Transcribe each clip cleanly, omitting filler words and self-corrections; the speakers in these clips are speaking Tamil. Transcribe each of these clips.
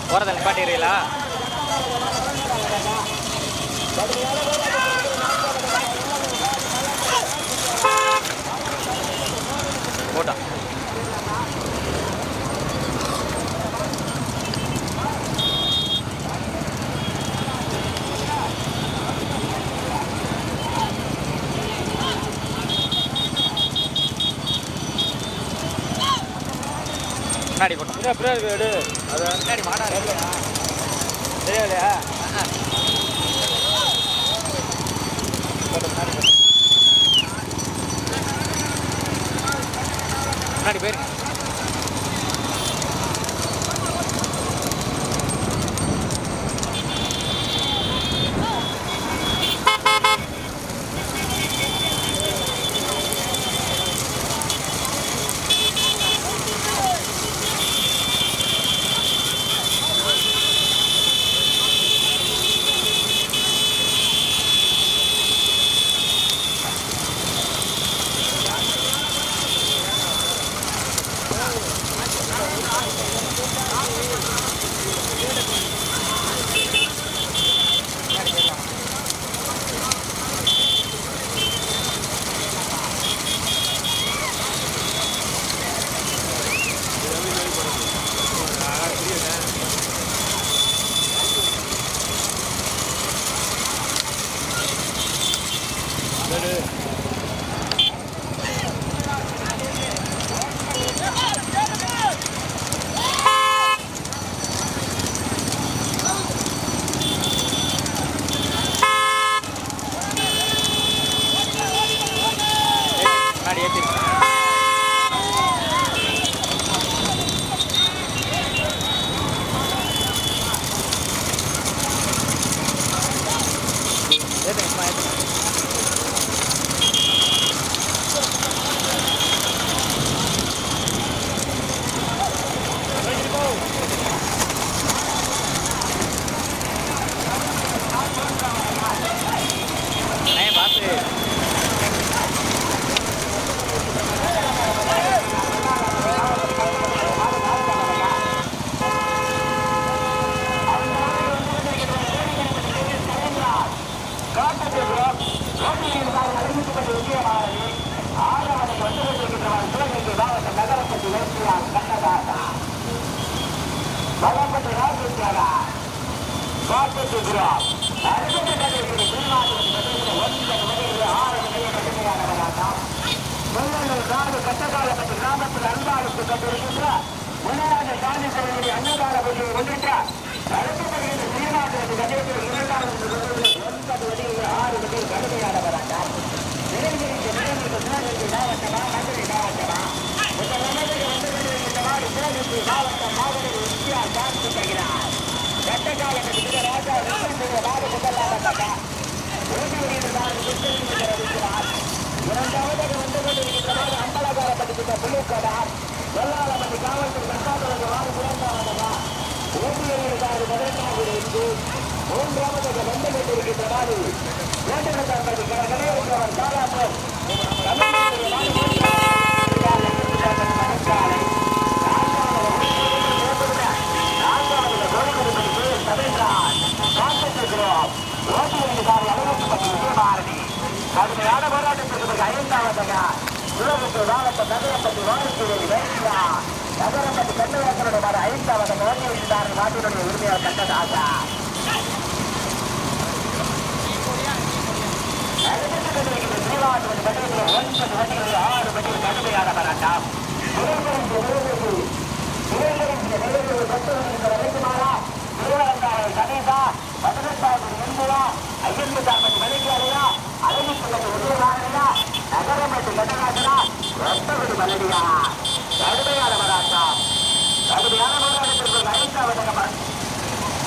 போறதில்லை பாட்டிக்கிறீங்களா? போட்டா முன்னாடி போட்டோம் வீடு அது முன்னாடி மாடா தெரியாதையா முன்னாடி போயிருங்க.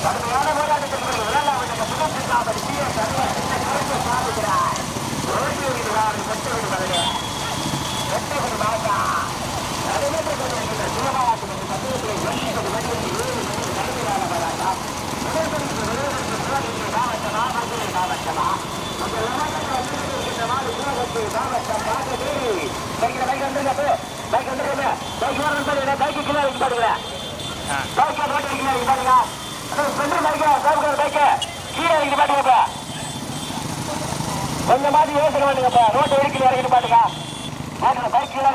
கடுமையான போராட்டத்திற்கு மாவட்டம் பாகவேலு. பைக் வந்துருங்க, பைக் வந்துருங்க, பைக் வரணும் பாருங்க, பைக்கு கீழே இருக்கு பாருங்க, பைக்கை போட்டு கீழே இருக்கு பாருங்க, ஸ்பெண்டர் பைக்கு சாப்பிடுற பைக்கு கீழே இருக்கு பாருங்க. கொஞ்சம் மாதிரி யோசனை பண்ணுங்கப்பா, ரோட்டை இறக்கி இறக்கிட்டு பாருங்க. பைக் கீழே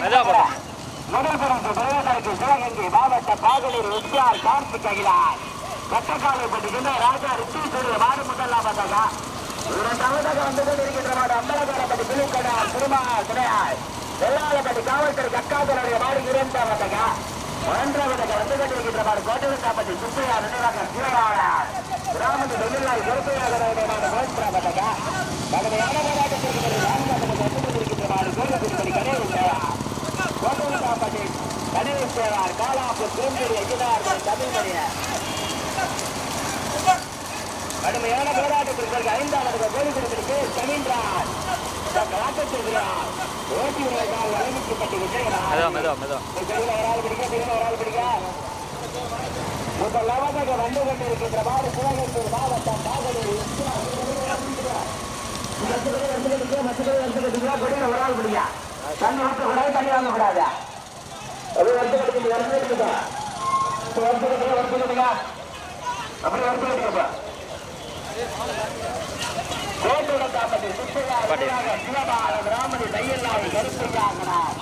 முதல் பரிசு பெறுவதற்கு சிவகங்கை மாவட்டம் பாகலூர் எஸ்ஆர் கார்த்திக் அகிலார். கட்டக்காலைப்பட்டிருக்கின்ற ராஜா ரித்தீஸ்வரர் மாடு முதலாம் பார்த்தாங்க. இரண்டாவதாக வந்து கொண்டிருக்கின்ற மாடு அம்பலகாரப்பட்டி பிள்ளைக்கடார் திருமால் துணையார் வெள்ளாளப்பட்டி காவல்துறை கக்காதனுடைய மாடு இரண்டாம் பார்த்தாங்க. மூன்றாவதாக வந்து கொண்டிருக்கின்ற மாடு கோட்டவட்டாப்பட்டி சுப்பையா நினைவாக சிவராளர் கிராமத்து வெள்ளாள் பொறுப்பையாக மாடு மூன்றாம் பார்த்தாங்க. தனது போராட்டத்திற்கு நான்காவது வந்து கொண்டிருக்கின்ற மாடு கோலகுடிப்படி கணேசன் கோட்டவட்டாப்பட்டி கணேசேவார் காலாப்பு திரும்புடைய எதிரார்கள் தமிழ்மொழியர் கடுமையான போராட்டத்திற்கு ஐந்தாவது கோலிகுடிக்கு தமிழ்ராஜ் ஆட்டத்திற்கிறார். ஓட்டி விரைவால் அறிவிக்கப்பட்டு முதலாவதாக வந்து கொண்டிருக்கின்ற மாடு சிவகங்கை மாவட்டம் பாகலூர் ஒரு ஆள் பிடிக்கா தண்ணி ஊற்றக்கூடாது, தண்ணி வாங்கக்கூடாது. அது வருஷம் அப்படி வருஷம் கோட்டூரத்தாப்பட்டி சுப்பையாக சிவபாலன் ராமணி தையல்லாவை கருப்பையாகிறார்.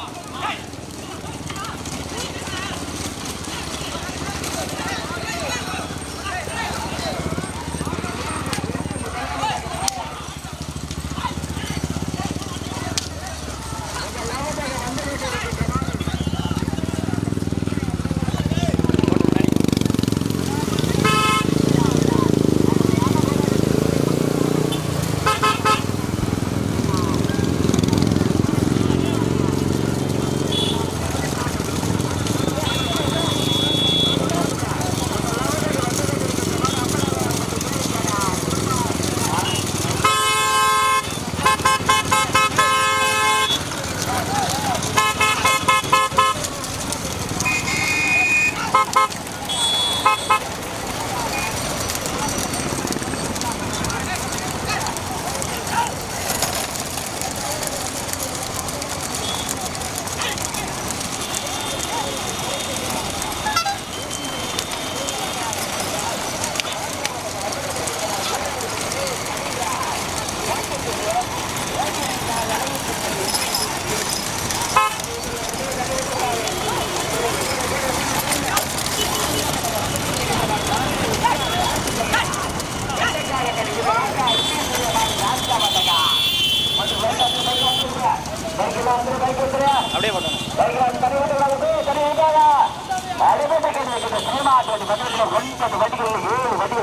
அப்படியே போட்டோம்.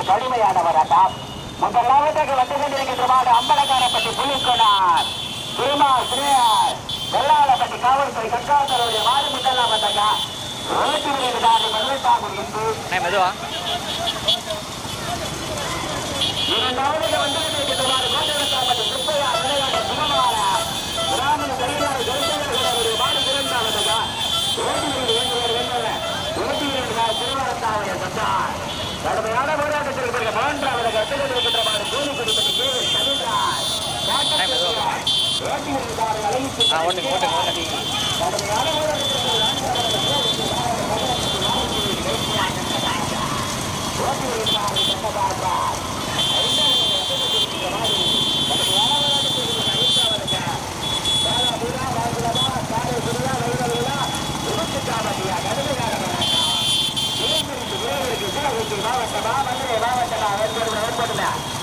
கடுமையானவராட்டம் முதலாவதாக வந்து கொண்டிருக்கின்ற மாடு அம்பலக்காரப்பட்டி புலிக்கோனார் திருமால் சிறையார் வெள்ளாளப்பட்டி காவல்துறை கக்காத்தருடைய மாடு முதலாம் வந்தாங்க. மெதுவா இரண்டாவதாக வந்து கொண்டிருக்கின்ற மாடு கோட்டவட்டாப்பட்டி சுப்பையார் விளையாட்டு சுகமான கிராமீண தையலாளர் கருப்பையாளருடைய மாடு இரண்டாம் வந்தாங்க. திருவரத்தாவுடைய சத்தார் கடுமையான போராட்டத்திற்கு பிறகு மூன்றாவது கட்டுகள் இருக்கின்ற மாடு கூலி குடிப்பது கடுமையான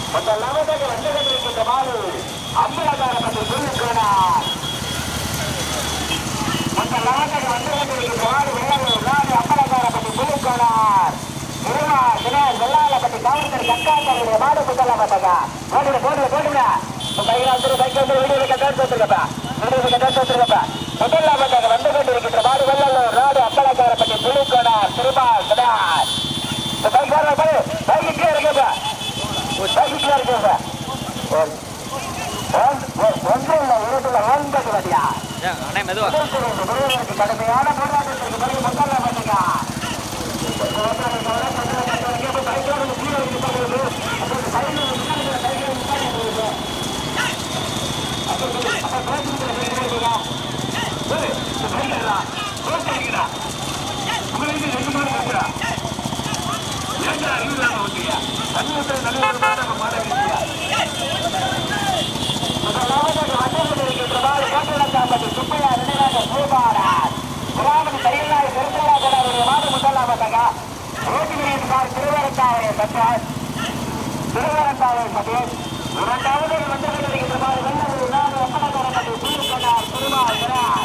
முதலாவதாக வந்து கொண்டிருக்கின்ற மாடு அம்பலகாரப்பட்டி புலிக்கோனார் முதலாவதாக வந்து கொண்டிருக்கின்ற மாடு வெள்ளூர் அம்பலகாரப்பட்டி புலிக்கோனார் திருமால் தினர் வெள்ளாளப்பட்டி காவல்துறை கக்காத்தருடைய மாடு முதலாவதாக போடுங்க பைக் வந்து வீடியோ கட்டாச்சு வச்சிருக்கப்பா முதலாவதாக வந்து கொண்டிருக்கின்ற மாடு வெள்ளூர் நாடு அம்பலகாரப்பட்டி புலிக்கோனார் திருமால் தினர் பைக் பைக்கு இருக்குப்பா கடுமையான போராட்டத்திற்கு பிறகு மக்கள் பண்ணுங்க கட்டார் திருவரங்காவை பட்டேல் இரண்டாவது வந்து கொண்டிருக்கின்றவாறு வெள்ளூர் ஒப்பனக்காரப்பட்டி சூரியக்கண்ணார் திருமாவளவன்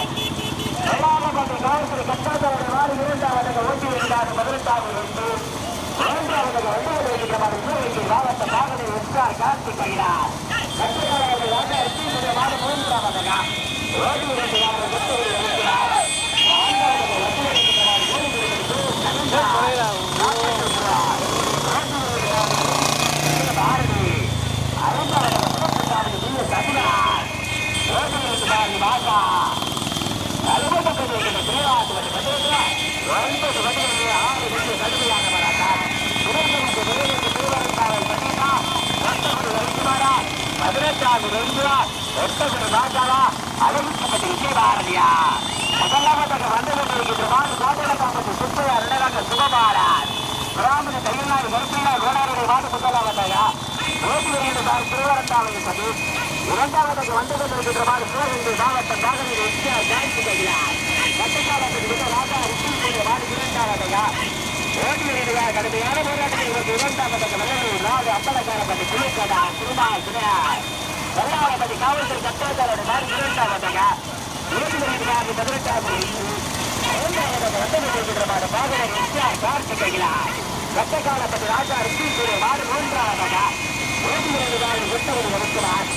வெள்ளாளப்பட்டி காவல்துறை கட்டாதவர்கள் வாரி இரண்டாவதாக ஓட்டி இருந்தார் 18வது வந்து மூன்றாவதாக வந்து கொண்டிருக்கின்றவாறு சிவகங்கை மாவட்ட பாகனை எஸ்ஆர் கார்த்திக் பகினார் கட்டுக்காரர்கள் ராஜா எஸ்பி மாடு மூன்றாவதாக ஓட்டி இரண்டாவது வெற்றி இருக்கிறார் அழகுப்பட்டி விஜயபாரதியா முதலாவதாக வந்து கொண்டிருக்கின்றவாறு கோட்டலக்காப்பட்டி சுப்பையா இரண்டாக சுபபாரன் பிராமண கையிலாய் வரிசையாய் கோடாருடைய வாடு முதலாவதாக ஓட்டி வருகின்றார் திருவரங்காவை சதி இரண்டாவதாக வந்து கொண்டிருக்கின்றவாறு சிவகங்கை மாவட்ட பாகனை எஸ்ஆர் கார்த்திக் பகினார் கட்டுக்காலப்பட்டி ராஜா ரிஷி வாடு இரண்டாவதாக ஓட்டி வருகிறார் கடுமையான போராட்டத்தில் இரண்டாவதாக வெள்ளூர் நாடு அம்பலக்காரப்பட்டி குளிக்கடா திருமால் சினையார் வெள்ளாளப்பட்டி காவல்துறை கட்டாச்சாரோட நாடு இரண்டாவதாக ஓட்டி வருகிறார் 18வது மூன்றாவதாக வந்து கொண்டிருக்கின்றவாறு பாகனை எஸ்ஆர் கார்த்திக் பகினார் கட்டக்காலப்பட்டி ராஜா ரிஷி வாடு மூன்றாவதாக ஓட்டி வருகிறார் வெட்டவரி வருகிறார்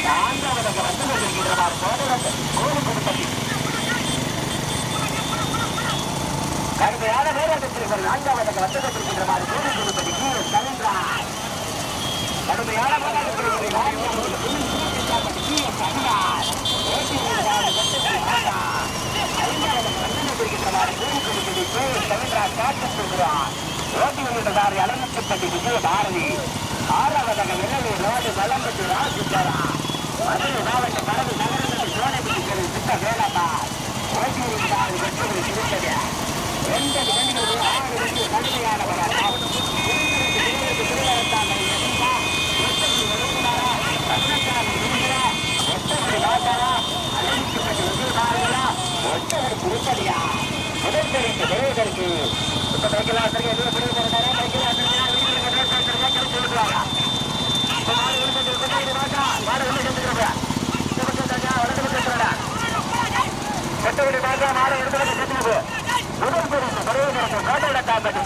நான்காவதாக வந்து கொண்டிருக்கின்றவாறு கோவில்பட்டி கடுமையான போராட்டத்திற்கு நான்காவதாக வந்து கொண்டிருக்கின்றவாறு கோவில்பட்டி கவின்றார் கடுமையான போராட்டத்திற்கு ஓட்டி அலங்கப்பட்டி விஜயபாரதி ஆறாவதாக வெள்ளூர் ரோடு வளம்பட்டி ராஜுத்தரா மதுரை மாவட்ட பரவு நகரத்தில் சோழப்பட்டி சித்த வேலப்பா ஓட்டி வருகிறார் வெற்றி திருப்பதி 2 கண்டிகள் 6 வெற்றி கடுமையான போராட்டம் திருப்பதியா முதல் தெரிந்து விரைவதற்கு இப்ப சைக்கிள் ஆசிரியர் எதுவும் பிடிவு போறாரா சைக்கிள் ஆசிரியர்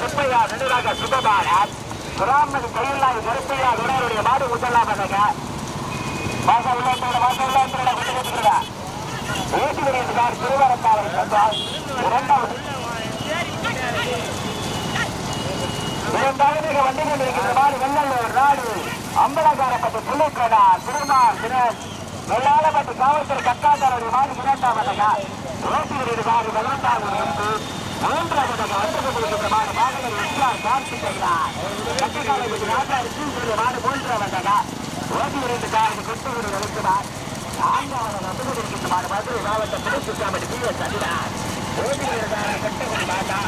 சுப்பையா நினைவாக சுபபாரன் பிராமண கையில்லாத கருப்பையா குணருடைய மாடு முதலாவதாக வாச உள்ளாத்தோட ஓட்டி வருகிறார் திருவரங்காவை சந்தால் இரண்டாவது வந்து கொண்டிருக்கின்றவாறு வெள்ளூர் நாடு அம்பலக்காரப்பட்டி புள்ளிக்கடா திருமால் தினேஷ் வெள்ளாளப்பட்டி காவல்துறை கட்டாச்சாரோடைய மாடு இரண்டாவதாக ஓட்டி வருகிறார் 18வது வந்து மூன்றாவதாக வந்து கொண்டிருக்கின்றவாறு பாகனை எஸ்ஆர் கார்த்திக் பகினார் கட்டுக்காலப்பட்டி ராஜா ரிஷி மாடு மூன்றாவதாக ஓட்டி வருகிறார் கொட்டுவது வருகிறார் நான்காவது வந்து கொண்டிருக்கின்றவாறு மதுரை மாவட்ட புதுச்சாமட்டி பிஎஸ் அதினார் ஓட்டி வருகிறார் கட்டகுடி மாதா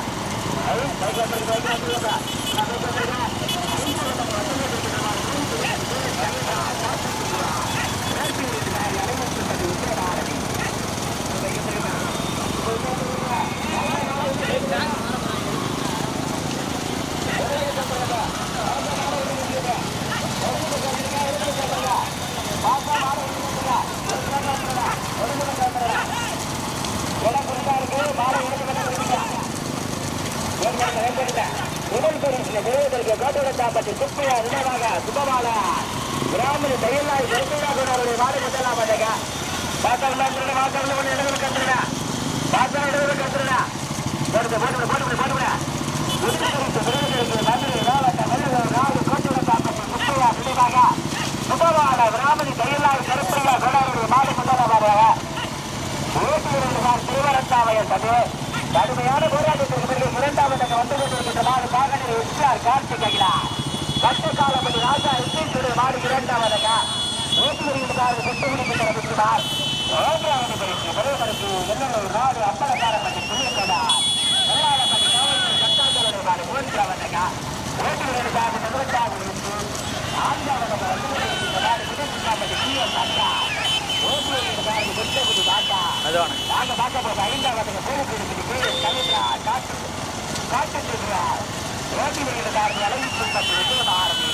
கோட்டலக்காப்பட்டி சுப்பையா நினைவாக சுபபாலா பிராமண கையில்லாய் கருப்பையா குணருடைய மாடு முதலாவதாக பாத்தாள் சுபபாலா பிராமணி கையில்லாய் கருப்பையா குணருடைய மாடு முதலாவதாக திருவரங்காவைய சது கடுமையான போராட்டத்திற்கு பிறகு இரண்டாவதாக வந்து கொண்டிருக்கின்ற மாடு பாகனை எஸ்ஆர் கார்த்திக் பகினார் கட்டுக்காலப்பட்டி ராஜா எஸ்பி மாடு இரண்டாவதாக ஓட்டி வருகின்றார் கொட்டுகுடிக்கிறார் மூன்றாவது பரிசு பெருமருக்கு வெள்ளூர் நாடு அம்பலக்காரப்பட்டி புள்ளிக்கடா வெள்ளாளப்பட்டி காவல்துறை கட்டாச்சாரோடைய மாடு மூன்றாவதாக ஓட்டி வருகின்றார் 18வது வந்து நான்காவதாக வந்து கொண்டிருக்கின்ற மாடு புதுச்சாமட்டி பிஎஸ் அக்கா ஓட்டி வருகின்றார் கொட்டுகுடி பாட்டா நாங்கள் பார்க்க போது 5வது கோவில்பட்டி கவிதா காட்டு ஓட்டி வருகிறார்கள் அலைவிக்கும் பற்றி விஜயபாரதி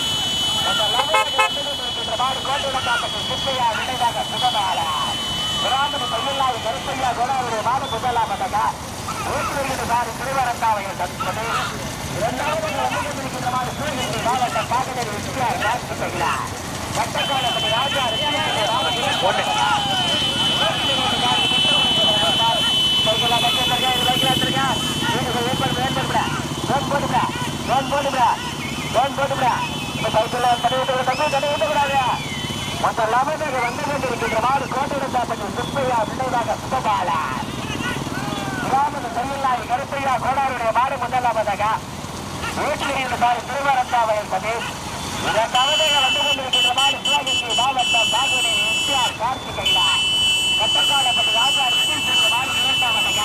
மாடு கோட்டையில காப்பட்டு சுப்பையா நினைவாக சுகமால கிராம கையில்லாத கருப்பையா கோடாவுடைய மாடு முதலாமதாக ஓட்டி வருகிறார் திருவரங்காவையை தடுப்பது இரண்டாவது வந்து மாடு சூழ்நிலை மாவட்ட பாகனர் விஜயார் காட்சிக்கிறார் கட்டக்காலப்படி ராஜா வந்து மாடு கோட்டையிடப்பட்டு சுப்பையா நினைவாக சுபபாலா கிராமத்து கையில்லாத கருப்பையா கோடாருடைய மாடு முதலாவதாக வீட்டில் மாடு திருவரங்காவையில் சதீஷ் இதற்காக வந்து கொண்டிருக்கின்ற மாடு சிவகங்கை மாவட்டம் பாகுனி எம்ஜிஆர் கார்த்திகையா கட்டக்காலப்பட்டு ராஜா மாடு இரண்டாவதாக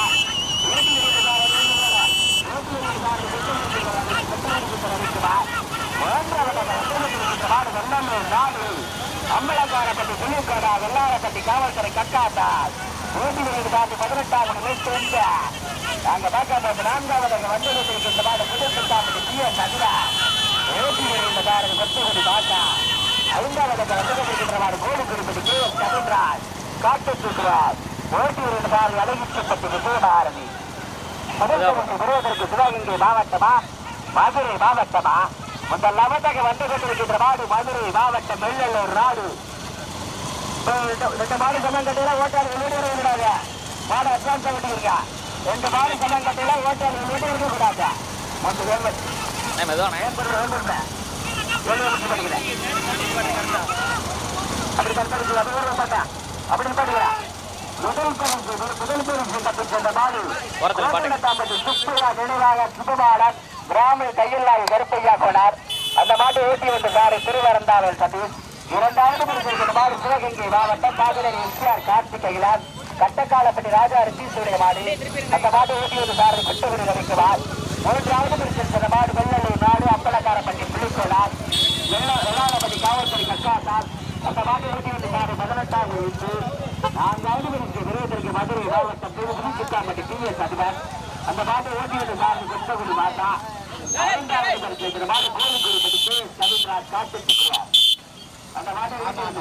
அம்பலக்காரப்பட்டி புலிக்கோடா வெள்ளாரப்பட்டி காவல்துறை கட்டாத்தார் 18வது நிமிஷம் அங்க பார்க்க நான்காவது வந்து கொண்டிருக்கின்ற மாடு புதுப்பட்டாப்பட்டி பிஎஸ் அகிலா ஓட்டியிருந்தார் கொத்துகுடி பாஷா ஐந்தாவது வந்து கொண்டிருக்கின்ற மாடு கோடு குறிப்பிட்டு கே எஸ் கவின்ராஜ் காட்டு தூக்குவார் ஓட்டியிருந்தார் அழகிச்சப்பட்டி விஜயபாரதி விரோதற்கு சிவகங்கை மாவட்டமா மதுரை மாவட்டமா முதலாவதாக வந்து கொண்டிருக்கின்ற மாடு மதுரை மாவட்டம் வெள்ளலூர் நாடு ரெண்டு மாடு சமம் கட்டில ஓட்டாளர்கள் வீடு இருக்கக்கூடாது மாடு அட்வான்ஸ் விட்டுருக்கா ரெண்டு மாடு சமம் கட்டில ஓட்டாளர்கள் வீடு இருக்கக்கூடாது அப்படி கட்டா அப்படி பாட்டுக்கிறேன் முதல் பரிசு தப்பிச்சென்ற மாடு சுப்பையா நினைவாக சுபபாலன் கிராம கையில்லாத கருப்பையா கோனார் அந்த மாட்டை ஓட்டி வந்த சாரு திருவரந்தாவல் சதீஷ் இரண்டாவது பரிசு மாடு சிவகங்கை மாவட்டம் பாகுனர் எம்ஜிஆர் கார்த்திகையிலார் கட்டக்காலப்பட்டி ராஜா ரிஷீஷுடைய மாடு அந்த மாட்டை ஓட்டி வந்த சாரு குட்டகுடி ரவிக்குமார் மூன்றாவது பரிசு மாடு வெள்ளலூர் நாடு அம்பலக்காரப்பட்டி புலிக்கோளார் வெள்ளாரப்பட்டி காவல்துறை கக்காசார் அந்த மாட்டை ஓட்டி வந்த சாரு 18வது வயசு நான்காவது பரிசு விரோதற்கு மதுரை மாவட்டம் புதுப்பட்டாப்பட்டி பிஎஸ் அதிபர் அந்த மாட்டை ஓட்டி வந்த சாரு குட்டகுடி மாட்டா ஐந்தாவது பரிசு மாடு கோடு குறிப்பிட்டு கே எஸ் கவின்ராஜ் காட்டு அந்த மாட்டை ஓட்டி வந்த